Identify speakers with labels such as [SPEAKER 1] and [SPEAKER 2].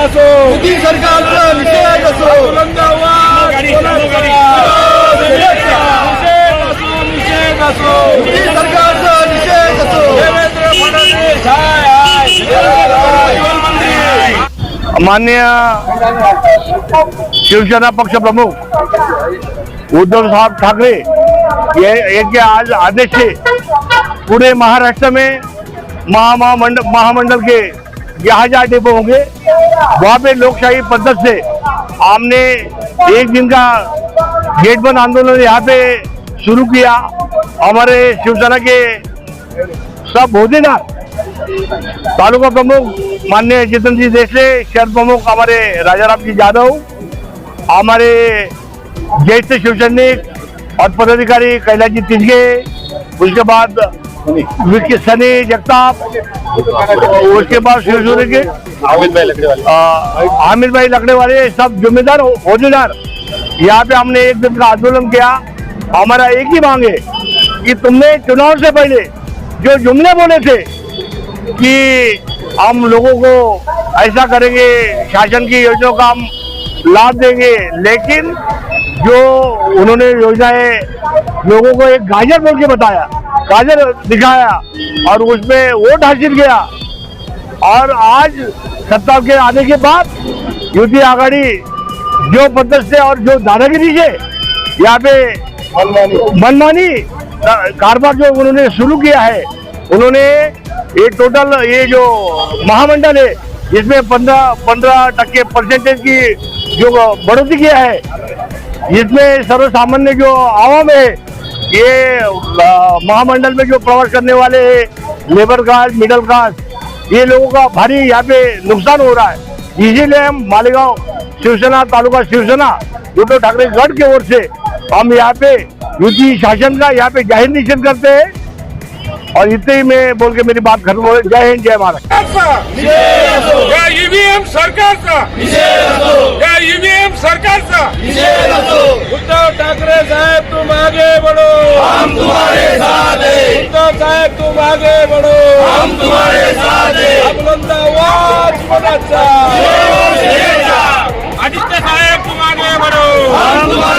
[SPEAKER 1] असो, मोदी सरकारचा निषेध असो, औरंगाबाद निषेध असो, मोदी सरकारचा निषेध असो, देवेंद्र फडणवीस
[SPEAKER 2] माननीय शिवसेना पक्ष प्रमुख उद्धव साहब ठाकरे के आज आदेश से पूरे महाराष्ट्र में महामंडल के जहाँ जहाँ डिपो होंगे वहाँ पे लोकशाही पद्धति से हमने एक दिन का गेट बंद आंदोलन यहाँ पे शुरू किया। हमारे शिवसेना के सब होदेदार, तालुका प्रमुख माननीय जितेंद्र जी देशले, शहर प्रमुख हमारे राजाराम जी यादव, हमारे ज्येष्ठ शिवसैनिक और पदाधिकारी कैलाश जी तिजगे, उसके बाद सनी जगताप, उसके बाद शिवसूर्य के हामिद भाई लकड़े वाले सब जिम्मेदार होदेदार यहाँ पे हमने एक दिन का आंदोलन किया। हमारा एक ही मांग है कि तुमने चुनाव से पहले जो जुमले बोले थे कि हम लोगों को ऐसा करेंगे, शासन की योजनाओं का हम लाभ देंगे, लेकिन जो उन्होंने योजनाएं लोगों को एक गाजर बोल के बताया, गाजर दिखाया और उसमें वोट हासिल किया। और आज सत्ता के आने के बाद युति आघाड़ी जो पद्धति से और जो दादागिरी से यहाँ पे मनमानी कारोबार जो उन्होंने शुरू किया है, उन्होंने ये टोटल ये जो महामंडल है इसमें 15% परसेंटेज की जो बढ़ोतरी किया है, इसमें सर्वसामान्य जो आवाम है ये महामंडल में जो प्रवास करने वाले हैं, लेबर क्लास, मिडिल क्लास, ये लोगों का भारी यहाँ पे नुकसान हो रहा है। इसीलिए हम मालेगांव शिवसेना तालुका शिवसेना उद्धव ठाकरे गढ़ की ओर से हम यहाँ पे युति शासन का यहाँ पे जाहिर निषेध करते हैं। और इतने ही मैं बोल के मेरी बात खत्म हो। जय हिंद, जय महाराष्ट्र।
[SPEAKER 1] ईव्हीएम सरकारचा ईव्हीएम सरकारचा उद्धव ठाकरे साहेब तुम आगे बढ़ो, हम तुम्हारे साथ हैं। उद्धव साहेब तुम आगे बढ़ो, हम तुम्हारे साथ हैं। औरंगाबाद आदित्य साहेब तुम आगे बढ़ो, हम तुम्हारे